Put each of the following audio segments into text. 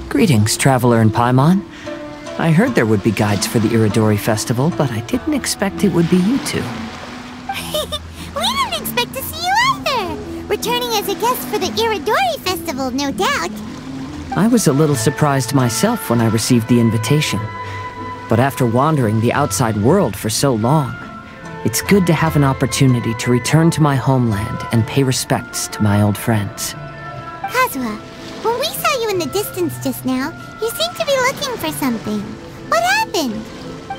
Greetings, traveler in Paimon. I heard there would be guides for the Irodori festival, but I didn't expect it would be you two. We didn't expect to see you either! Returning as a guest for the Irodori festival, no doubt. I was a little surprised myself when I received the invitation. But after wandering the outside world for so long, it's good to have an opportunity to return to my homeland and pay respects to my old friends. Kazuha, when we saw you in the distance just now, you seemed to be looking for something. What happened?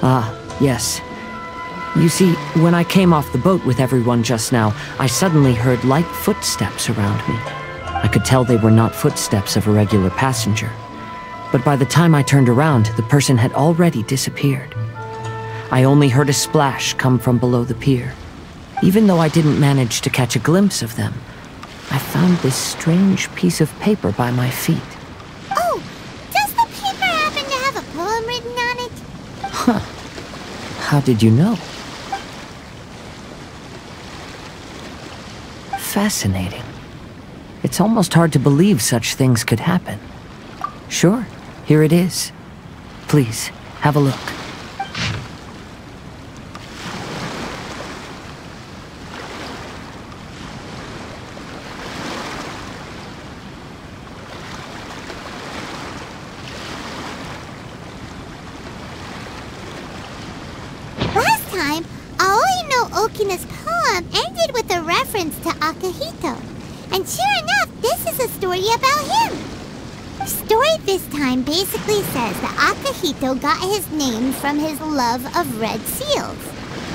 Ah, yes. You see, when I came off the boat with everyone just now, I suddenly heard light footsteps around me. I could tell they were not footsteps of a regular passenger. But by the time I turned around, the person had already disappeared. I only heard a splash come from below the pier. Even though I didn't manage to catch a glimpse of them, I found this strange piece of paper by my feet. Oh, does the paper happen to have a poem written on it? Huh. How did you know? Fascinating. It's almost hard to believe such things could happen. Sure, here it is. Please, have a look. Last time, Aoi no Okina's poem ended with a reference to Akihito. And sure enough, this is a story about him. The story this time basically says that Akihito got his name from his love of red seals.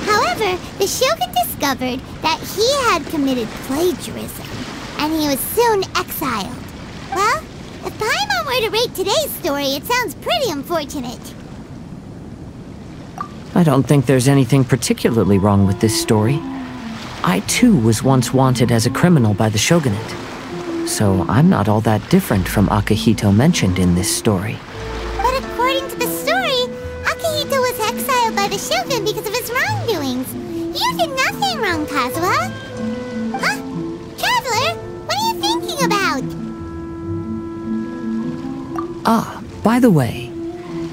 However, the shogun discovered that he had committed plagiarism, and he was soon exiled. Well, if Paimon were to rate today's story, it sounds pretty unfortunate. I don't think there's anything particularly wrong with this story. I too was once wanted as a criminal by the shogunate. So I'm not all that different from Akihito mentioned in this story. But according to the story, Akihito was exiled by the shogun because of his wrongdoings. You did nothing wrong, Kazuha. Huh? Traveler, what are you thinking about? Ah, by the way,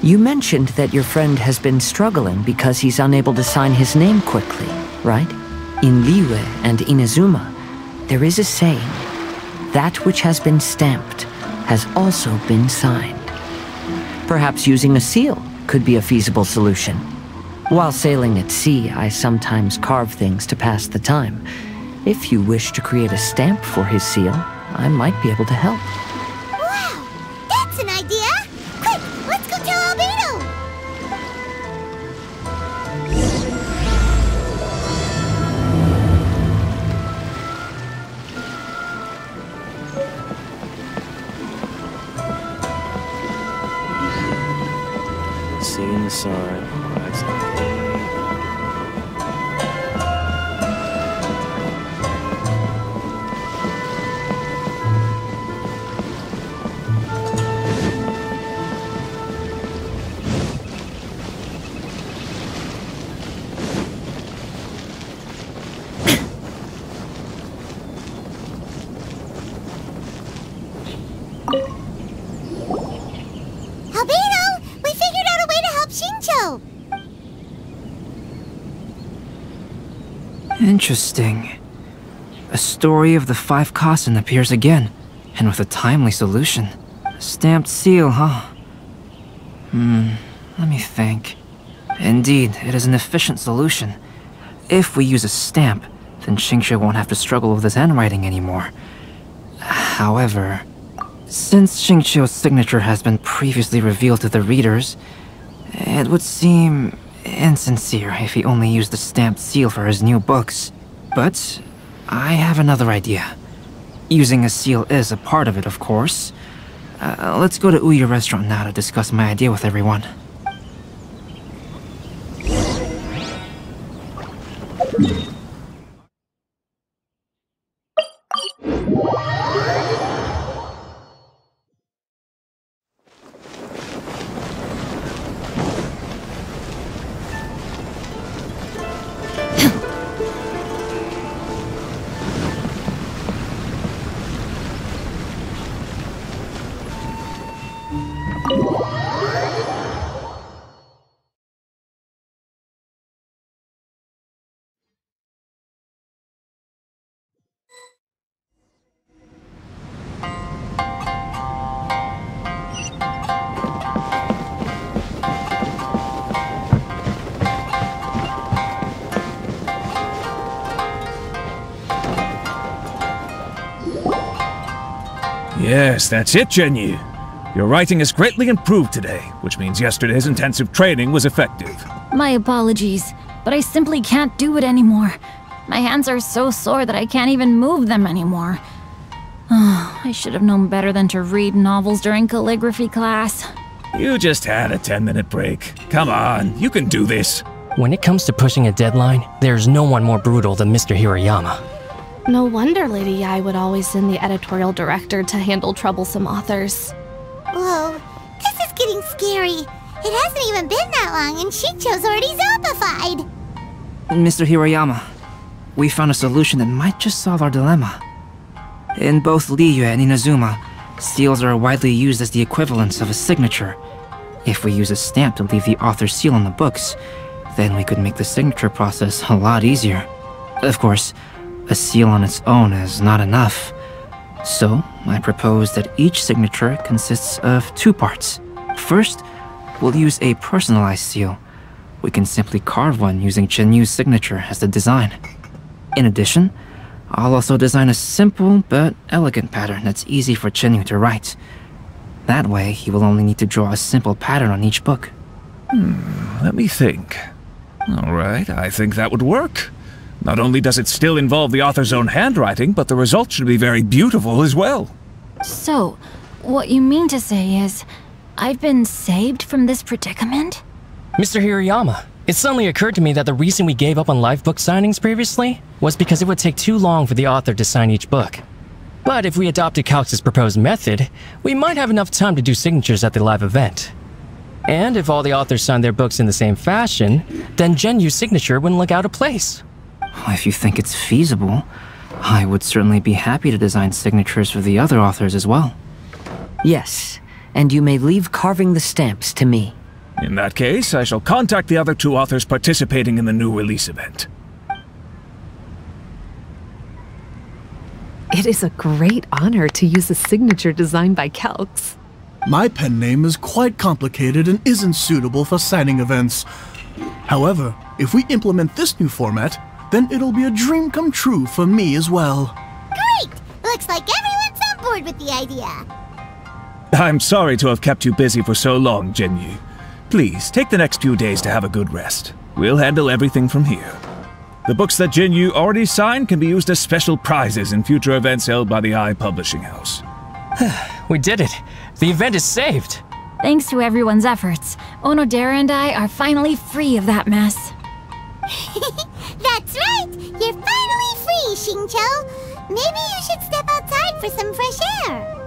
you mentioned that your friend has been struggling because he's unable to sign his name quickly, right? In Liyue and Inazuma, there is a saying, that which has been stamped has also been signed. Perhaps using a seal could be a feasible solution. While sailing at sea, I sometimes carve things to pass the time. If you wish to create a stamp for his seal, I might be able to help. Wow, that's an idea! Quick, let's go tell Albedo! Seeing the sign. Interesting. A story of the 5 Kasen appears again, and with a timely solution. A stamped seal, huh? Let me think. Indeed, it is an efficient solution. If we use a stamp, then Xingqiu won't have to struggle with his handwriting anymore. However, since Xingqiu's signature has been previously revealed to the readers, it would seem insincere if he only used the stamped seal for his new books. But I have another idea. Using a seal is a part of it, of course. Let's go to Uyu Restaurant now to discuss my idea with everyone. Yes, that's it, Genyu. Your writing has greatly improved today, which means yesterday's intensive training was effective. My apologies, but I simply can't do it anymore. My hands are so sore that I can't even move them anymore. Oh, I should have known better than to read novels during calligraphy class. You just had a 10-minute break. Come on, you can do this. When it comes to pushing a deadline, there's no one more brutal than Mr. Hirayama. No wonder Lady Yai would always send the editorial director to handle troublesome authors. Whoa, this is getting scary. It hasn't even been that long and Xingqiu's already zombified. Mr. Hirayama, we found a solution that might just solve our dilemma. In both Liyue and Inazuma, seals are widely used as the equivalents of a signature. If we use a stamp to leave the author's seal on the books, then we could make the signature process a lot easier. Of course, a seal on its own is not enough. So, I propose that each signature consists of two parts. First, we'll use a personalized seal. We can simply carve one using Chenyu's signature as the design. In addition, I'll also design a simple but elegant pattern that's easy for Chenyu to write. That way, he will only need to draw a simple pattern on each book. Let me think. Alright, I think that would work. Not only does it still involve the author's own handwriting, but the result should be very beautiful as well. So, what you mean to say is, I've been saved from this predicament? Mr. Hirayama, it suddenly occurred to me that the reason we gave up on live book signings previously was because it would take too long for the author to sign each book. But if we adopted Calx's proposed method, we might have enough time to do signatures at the live event. And if all the authors signed their books in the same fashion, then Genyu's signature wouldn't look out of place. If you think it's feasible, I would certainly be happy to design signatures for the other authors as well. Yes, and you may leave carving the stamps to me. In that case, I shall contact the other two authors participating in the new release event. It is a great honor to use a signature designed by Calx. My pen name is quite complicated and isn't suitable for signing events. However, if we implement this new format, then it'll be a dream come true for me as well. Great! Looks like everyone's on board with the idea. I'm sorry to have kept you busy for so long, Genyu. Please, take the next few days to have a good rest. We'll handle everything from here. The books that Genyu already signed can be used as special prizes in future events held by the I Publishing House. We did it! The event is saved! Thanks to everyone's efforts, Onodera and I are finally free of that mess. That's right! You're finally free, Xingqiu! Maybe you should step outside for some fresh air.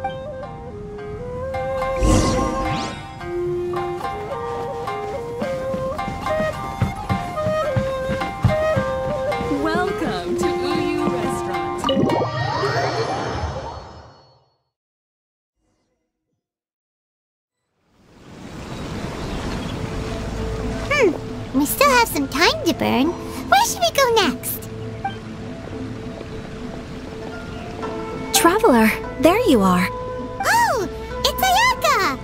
Welcome to Uyu Restaurant. We still have some time to burn. Where should we go next? Traveler, there you are. Oh, it's Ayaka!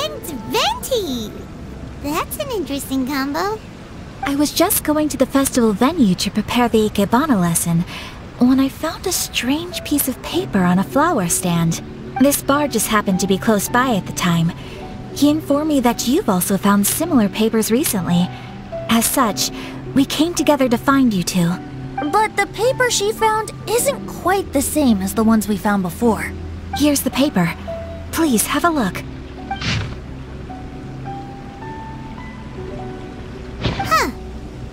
And Venti! That's an interesting combo. I was just going to the festival venue to prepare the Ikebana lesson when I found a strange piece of paper on a flower stand. This bard just happened to be close by at the time. He informed me that you've also found similar papers recently. As such, we came together to find you two. But the paper she found isn't quite the same as the ones we found before. Here's the paper. Please, have a look. Huh.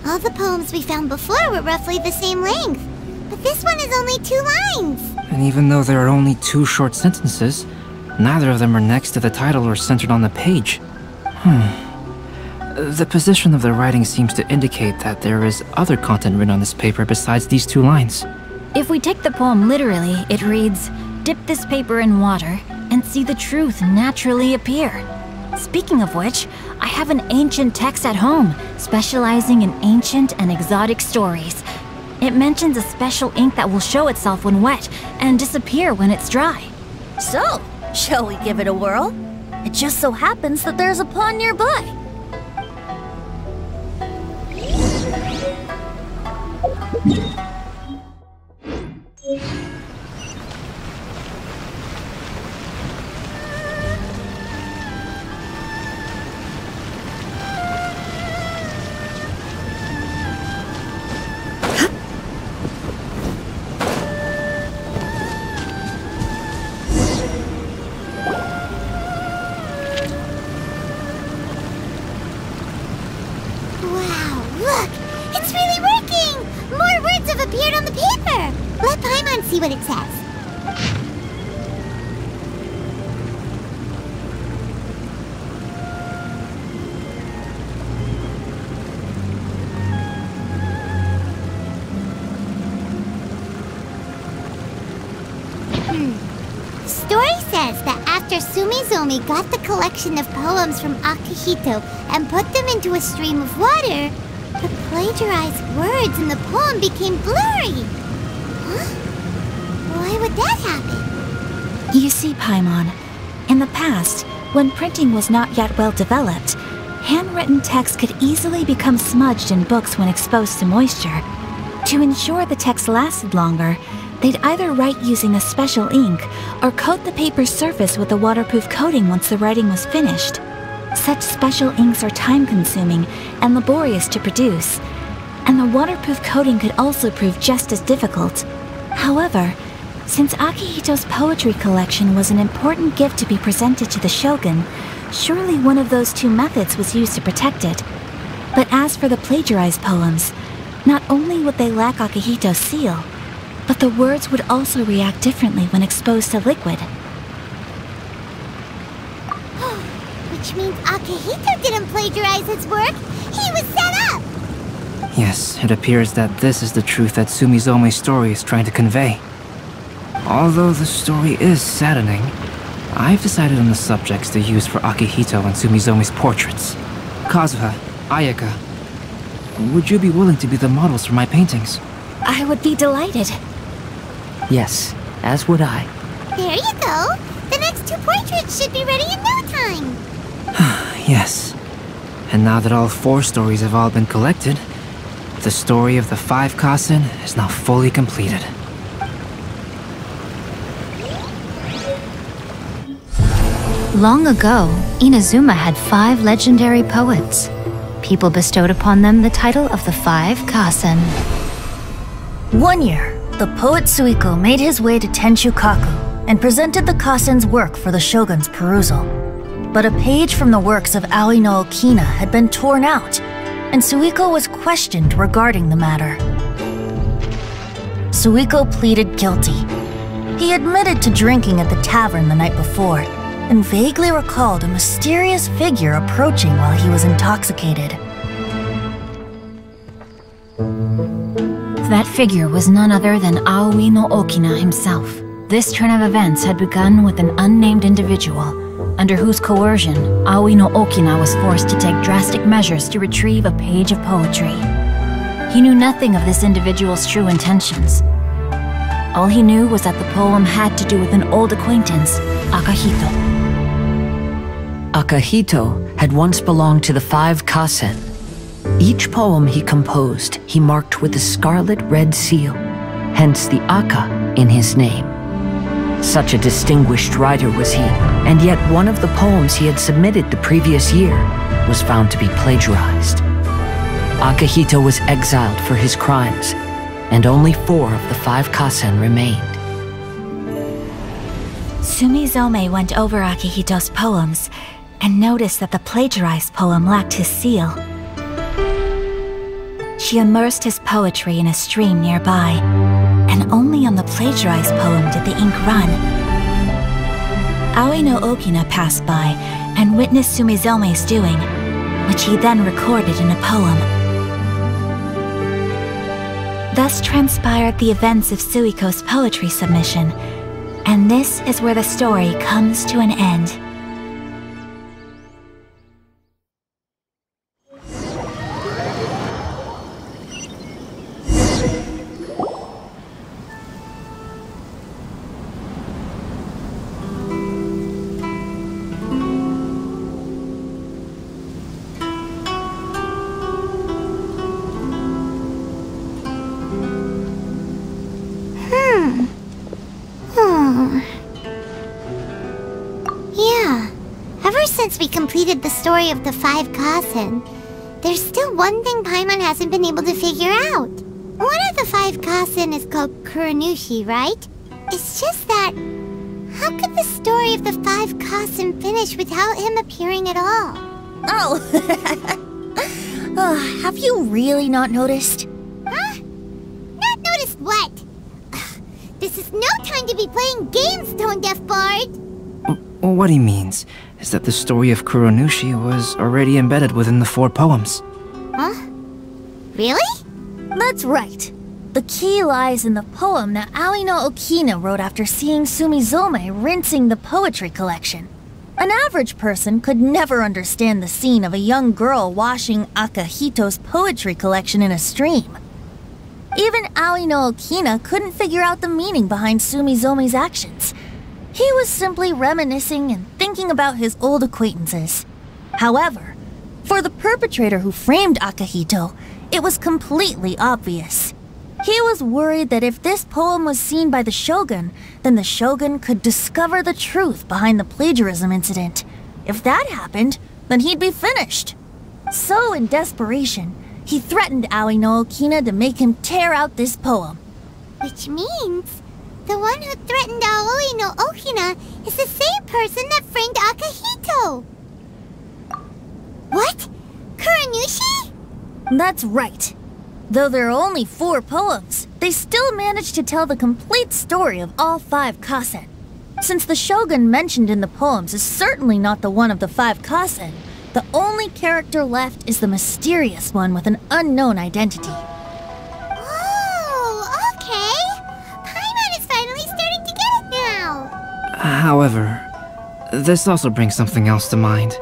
All the poems we found before were roughly the same length. But this one is only 2 lines. And even though there are only 2 short sentences, neither of them are next to the title or centered on the page. The position of the writing seems to indicate that there is other content written on this paper besides these 2 lines. If we take the poem literally, it reads, "Dip this paper in water and see the truth naturally appear." Speaking of which, I have an ancient text at home, specializing in ancient and exotic stories. It mentions a special ink that will show itself when wet and disappear when it's dry. So, shall we give it a whirl? It just so happens that there's a pond nearby. See what it says. Story says that after Sumizomi got the collection of poems from Akihito and put them into a stream of water, the plagiarized words in the poem became blurry. Huh? Why would that happen? You see, Paimon, in the past, when printing was not yet well developed, handwritten text could easily become smudged in books when exposed to moisture. To ensure the text lasted longer, they'd either write using a special ink or coat the paper's surface with a waterproof coating once the writing was finished. Such special inks are time-consuming and laborious to produce, and the waterproof coating could also prove just as difficult. However, since Akihito's poetry collection was an important gift to be presented to the shogun, surely one of those 2 methods was used to protect it. But as for the plagiarized poems, not only would they lack Akihito's seal, but the words would also react differently when exposed to liquid. Which means Akihito didn't plagiarize his work. He was set up! Yes, it appears that this is the truth that Sumizomi's story is trying to convey. Although the story is saddening, I've decided on the subjects to use for Akihito and Sumizomi's portraits. Kazuha, Ayaka, would you be willing to be the models for my paintings? I would be delighted. Yes, as would I. There you go! The next 2 portraits should be ready in no time! Yes. And now that all 4 stories have all been collected, the story of the 5 Kasen is now fully completed. Long ago, Inazuma had 5 legendary poets. People bestowed upon them the title of the 5 Kasen. One year, the poet Suiko made his way to Tenshukaku and presented the Kasen's work for the shogun's perusal. But a page from the works of Aoi no Okina had been torn out, and Suiko was questioned regarding the matter. Suiko pleaded guilty. He admitted to drinking at the tavern the night before, and vaguely recalled a mysterious figure approaching while he was intoxicated. That figure was none other than Aoi no Okina himself. This turn of events had begun with an unnamed individual, under whose coercion Aoi no Okina was forced to take drastic measures to retrieve a page of poetry. He knew nothing of this individual's true intentions. All he knew was that the poem had to do with an old acquaintance, Akihito. Akihito had once belonged to the 5 Kasen. Each poem he composed, he marked with a scarlet red seal, hence the Aka in his name. Such a distinguished writer was he, and yet one of the poems he had submitted the previous year was found to be plagiarized. Akihito was exiled for his crimes, and only 4 of the 5 Kasen remained. Sumizome went over Akihito's poems and noticed that the plagiarized poem lacked his seal. She immersed his poetry in a stream nearby, and only on the plagiarized poem did the ink run. Aoi no Okina passed by and witnessed Sumizome's doing, which he then recorded in a poem. Thus transpired the events of Suiko's poetry submission, and this is where the story comes to an end. Yeah, ever since we completed the story of the 5 Kasen, there's still one thing Paimon hasn't been able to figure out. One of the 5 Kasen is called Kuronushi, right? It's just that, how could the story of the 5 Kasen finish without him appearing at all? Oh, have you really not noticed? Huh? Not noticed what? This is no time to be playing games, Tone Deaf Bard! Well, what he means is that the story of Kuronushi was already embedded within the 4 poems. Huh? Really? That's right. The key lies in the poem that Aoi no Okina wrote after seeing Sumizome rinsing the poetry collection. An average person could never understand the scene of a young girl washing Akihito's poetry collection in a stream. Even Aoi no Okina couldn't figure out the meaning behind Sumizome's actions. He was simply reminiscing and thinking about his old acquaintances. However, for the perpetrator who framed Akihito, it was completely obvious. He was worried that if this poem was seen by the Shogun, then the Shogun could discover the truth behind the plagiarism incident. If that happened, then he'd be finished. So in desperation, he threatened Aoi no Okina to make him tear out this poem. Which means the one who threatened Aoi no Okina is the same person that framed Akihito! What? Kuronushi? That's right. Though there are only 4 poems, they still managed to tell the complete story of all 5 Kasen. Since the Shogun mentioned in the poems is certainly not the one of the 5 Kasen, the only character left is the mysterious one with an unknown identity. Oh, okay. Paimon is finally starting to get it now. However, this also brings something else to mind.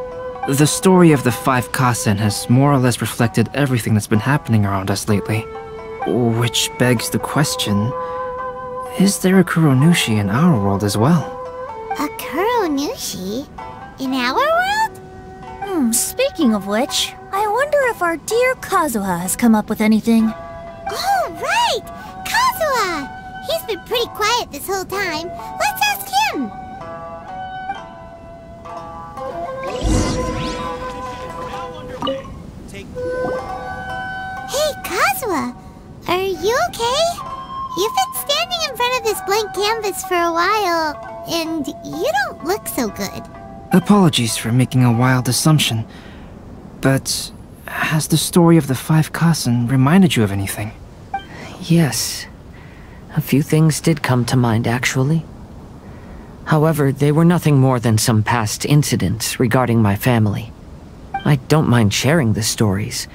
The story of the 5 Kasen has more or less reflected everything that's been happening around us lately. Which begs the question, is there a Kuronushi in our world as well? A Kuronushi? In our world? Speaking of which, I wonder if our dear Kazuha has come up with anything. Oh, right! Kazuha! He's been pretty quiet this whole time. Let's ask him! Hey, Kazuha! Are you okay? You've been standing in front of this blank canvas for a while, and you don't look so good. Apologies for making a wild assumption, but has the story of the 5 Kasen reminded you of anything? Yes. A few things did come to mind, actually. However, they were nothing more than some past incidents regarding my family. I don't mind sharing the stories,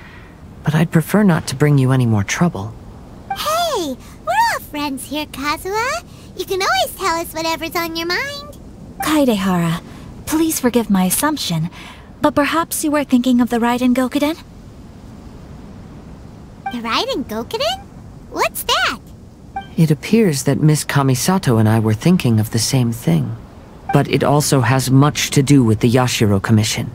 but I'd prefer not to bring you any more trouble. Hey, we're all friends here, Kazuha. You can always tell us whatever's on your mind. Kaidehara, please forgive my assumption, but perhaps you were thinking of the Raiden Gokuden? The Raiden Gokuden? What's that? It appears that Miss Kamisato and I were thinking of the same thing. But it also has much to do with the Yashiro Commission.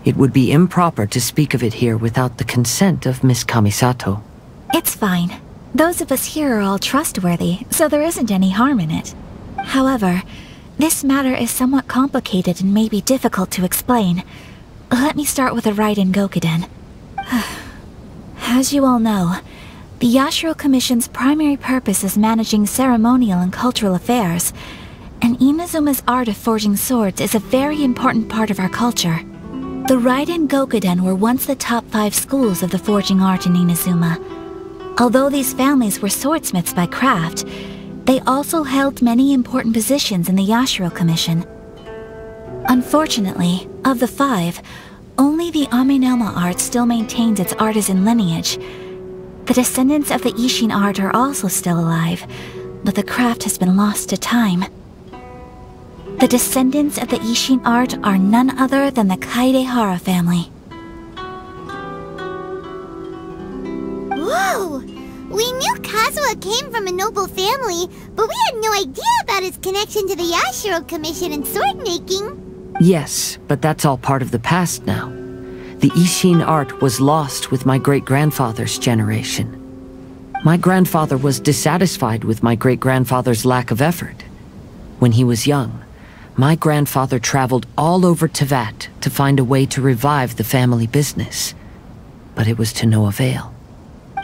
It would be improper to speak of it here without the consent of Miss Kamisato. It's fine. Those of us here are all trustworthy, so there isn't any harm in it. However, this matter is somewhat complicated and may be difficult to explain. Let me start with the Raiden Gokuden. As you all know, the Yashiro Commission's primary purpose is managing ceremonial and cultural affairs, and Inazuma's art of forging swords is a very important part of our culture. The Raiden Gokuden were once the top 5 schools of the forging art in Inazuma. Although these families were swordsmiths by craft, they also held many important positions in the Yashiro Commission. Unfortunately, of the 5, only the Aminoma art still maintains its artisan lineage. The descendants of the Ishin art are also still alive, but the craft has been lost to time. The descendants of the Ishin art are none other than the Kaidehara family. Whoa! We knew Kazuha came from a noble family, but we had no idea about his connection to the Yashiro Commission and sword making. Yes, but that's all part of the past now. The Ishin art was lost with my great-grandfather's generation. My grandfather was dissatisfied with my great-grandfather's lack of effort. When he was young, my grandfather traveled all over Tevat to find a way to revive the family business. But it was to no avail.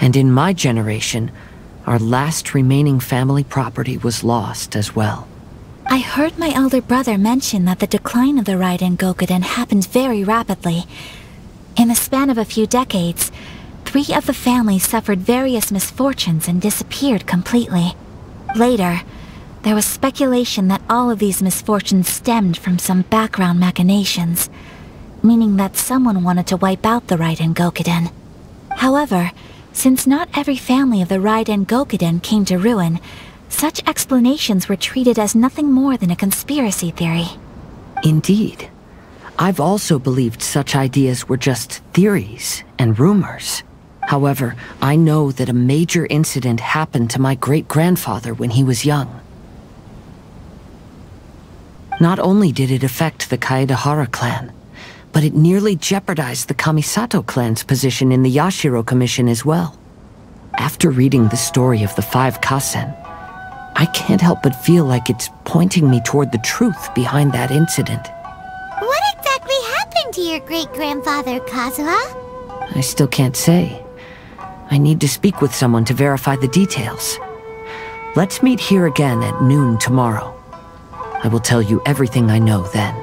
And in my generation, our last remaining family property was lost as well. I heard my elder brother mention that the decline of the Raiden Gokuden happened very rapidly. In the span of a few decades, 3 of the families suffered various misfortunes and disappeared completely. Later, there was speculation that all of these misfortunes stemmed from some background machinations, meaning that someone wanted to wipe out the Raiden Gokuden. However, since not every family of the Raiden Gokuden came to ruin, such explanations were treated as nothing more than a conspiracy theory. Indeed. I've also believed such ideas were just theories and rumors. However, I know that a major incident happened to my great-grandfather when he was young. Not only did it affect the Kaedehara clan, but it nearly jeopardized the Kamisato clan's position in the Yashiro Commission as well. After reading the story of the 5 Kasen, I can't help but feel like it's pointing me toward the truth behind that incident. What exactly happened to your great-grandfather, Kazuha? I still can't say. I need to speak with someone to verify the details. Let's meet here again at noon tomorrow. I will tell you everything I know then.